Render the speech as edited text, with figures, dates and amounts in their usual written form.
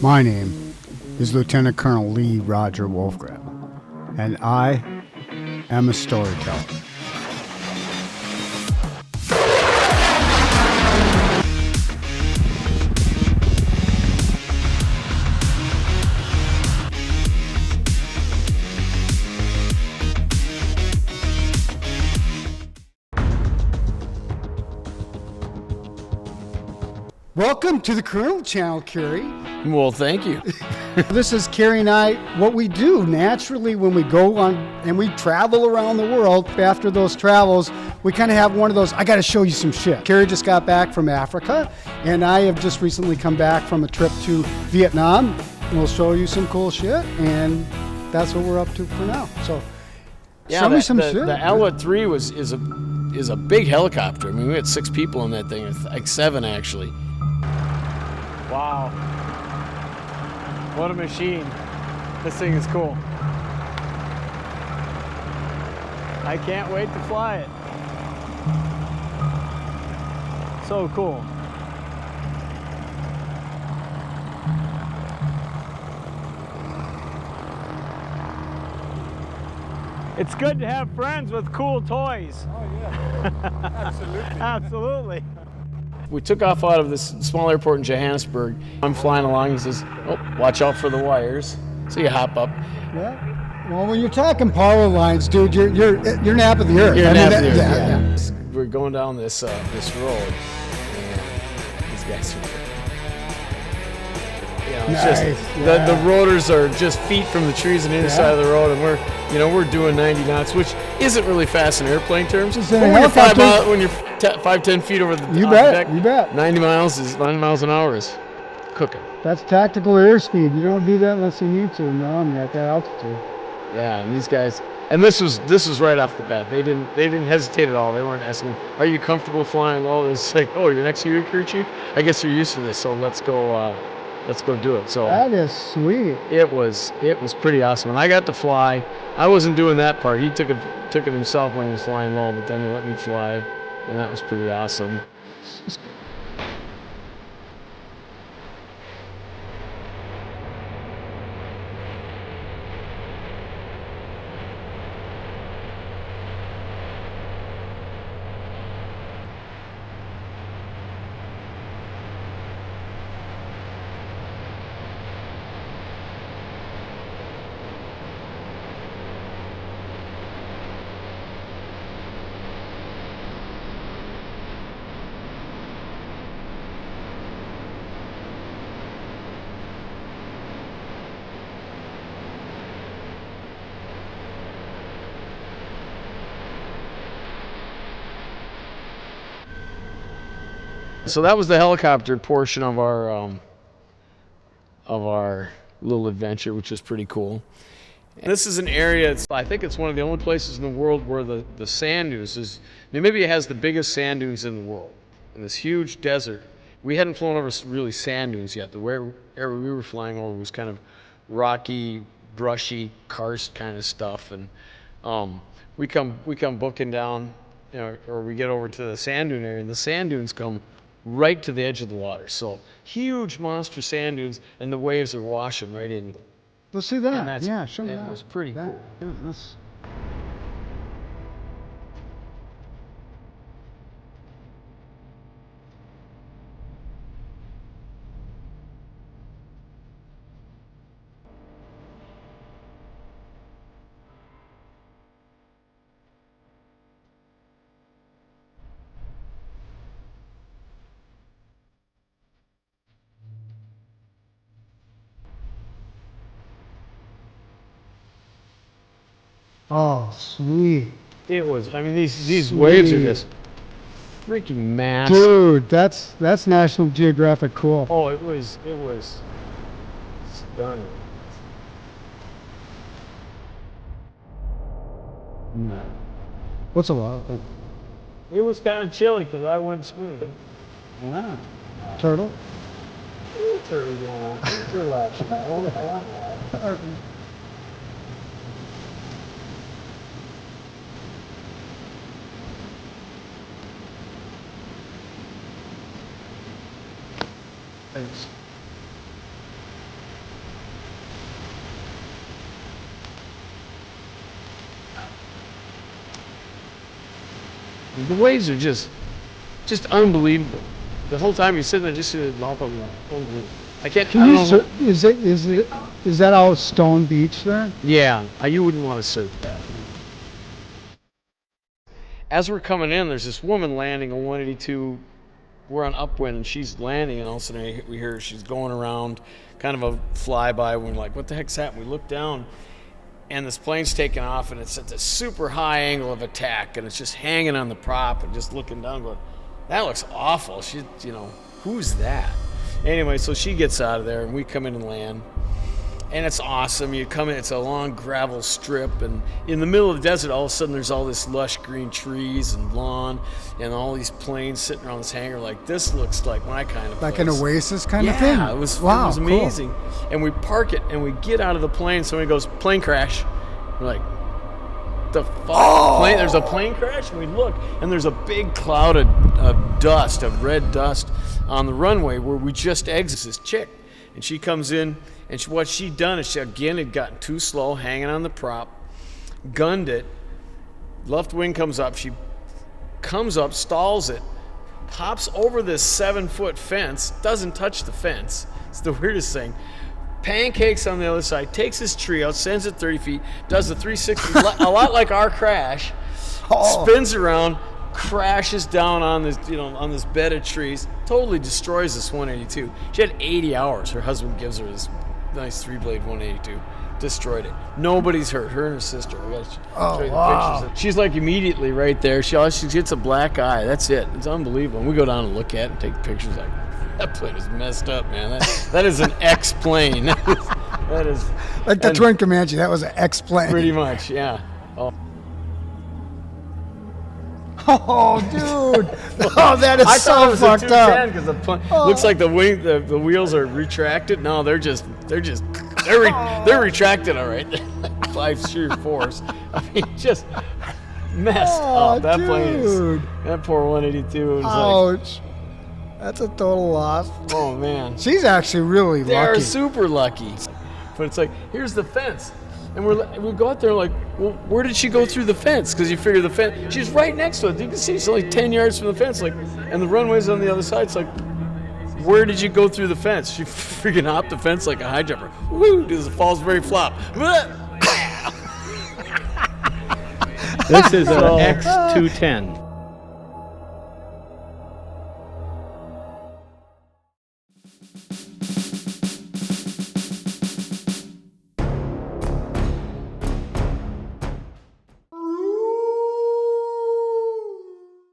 My name is Lieutenant Colonel Lee Roger Wolfgram, and I am a storyteller. Welcome to the Colonel Channel, Kerry. Well, thank you. This is Kerry and I. What we do naturally when we go on and we travel around the world, after those travels, we kind of have one of those, I got to show you some shit. Kerry just got back from Africa, and I have just recently come back from a trip to Vietnam. We'll show you some cool shit, and that's what we're up to for now. So, Yeah, show me some shit. The L-3 is a big helicopter. I mean, we had 6 people in that thing, like 7 actually. Wow. What a machine. This thing is cool. I can't wait to fly it. So cool. It's good to have friends with cool toys. Oh, yeah. Absolutely. Absolutely. We took off out of this small airport in Johannesburg. I'm flying along. He says, "Oh, watch out for the wires." So you hop up. Yeah. Well, when you're talking power lines, dude, you're nap of the earth. You're nap of the earth, yeah. We're going down this road, and these guys are. It's Nice. just Yeah. the rotors are just feet from the trees on either side of the road, and we're doing 90 knots, which isn't really fast in airplane terms. It's But in a when you're helicopter. when you're 5-10 feet over the You off bet, the deck, you bet. 90 miles an hour is cooking. That's tactical airspeed. You don't do that unless you need to. No, I'm at that altitude. Yeah, and these guys, and this was right off the bat. They didn't hesitate at all. They weren't asking, "Are you comfortable flying low?" It's like, "Oh, you're next to your crew chief. I guess you're used to this, so let's go do it." So That is sweet. it was pretty awesome, and I got to fly. I wasn't doing that part. He took it himself when he was flying low, but then he let me fly, and that was pretty awesome. So that was the helicopter portion of our little adventure, which was pretty cool. And this is an area, I think it's one of the only places in the world where the sand dunes is. Namibia has the biggest sand dunes in the world, in this huge desert. We hadn't flown over really sand dunes yet. The area we were flying over was kind of rocky, brushy, karst kind of stuff, and we come booking down, or we get over to the sand dune area, and the sand dunes come right to the edge of the water. So huge monster sand dunes, and the waves are washing right in. Let's see And that. that's- Yeah, show me it that. was pretty cool. Yeah, that's... Oh, sweet. It was. I mean, these Sweet. waves are just freaking massive. Dude, that's National Geographic cool. Oh, it was stunning. What's a lot? It was kind of chilly because I went smooth. Wow. Turtle? Turtle going on. Relax. Thanks. The waves are just unbelievable. The whole time you're sitting there just unbelievable. I can't. I don't know. Is that all stone beach there? Yeah, you wouldn't want to surf that. As we're coming in, there's this woman landing on 182. We're on upwind, and she's landing, and all of a sudden we hear she's going around, kind of a flyby. We're like, what the heck's that? And we look down, and this plane's taking off, and it's at this super high angle of attack, and it's just hanging on the prop and just looking down, going, that looks awful. Who's that? Anyway, so she gets out of there, and we come in and land. And it's awesome. You come in, it's a long gravel strip, and in the middle of the desert, all of a sudden there's all this lush green trees and lawn, and all these planes sitting around this hangar. Like, this looks like my kind of place. Like an oasis kind of thing? Yeah, it was amazing. Cool. And we park it, and we get out of the plane, somebody goes, plane crash. We're like, the fuck? Oh! There's a plane crash? And we look, and there's a big cloud of dust, of red dust on the runway where we just exited this chick. And she comes in, and what she'd done is she, again, had gotten too slow, hanging on the prop, gunned it, left wing comes up, she comes up, stalls it, hops over this 7-foot fence, doesn't touch the fence. It's the weirdest thing. Pancakes on the other side, takes his tree out, sends it 30 feet, does the 360, a lot like our crash, spins around, crashes down on this, on this bed of trees, totally destroys this 182. She had 80 hours. Her husband gives her this nice 3-blade 182. Destroyed it. Nobody's hurt. Her and her sister. We gotta show you the pictures. She's like immediately right there. She gets a black eye. That's it. It's unbelievable. And we go down and look at it and take pictures. Like, that plane is messed up, man. That is an X plane. That is like the Twin Comanche. That was an X plane. Pretty much, yeah. Oh, dude! Oh, that is so fucked up. Because the looks like the wheels are retracted. No, they're retracted. All right, like 5 sheer force. I mean, just messed up. That dude. Plane is. That poor 182. Ouch! That's a total loss. Oh man. She's actually really lucky. They're super lucky. But it's like, here's the fence. And we go out there like, well, where did she go through the fence? Because you figure the fence, she's right next to it. You can see she's only 10 yards from the fence, like, and the runway's on the other side. It's like, where did you go through the fence? She freaking hopped the fence like a high jumper. Woo! Does the Fallsbury flop? This is an X210.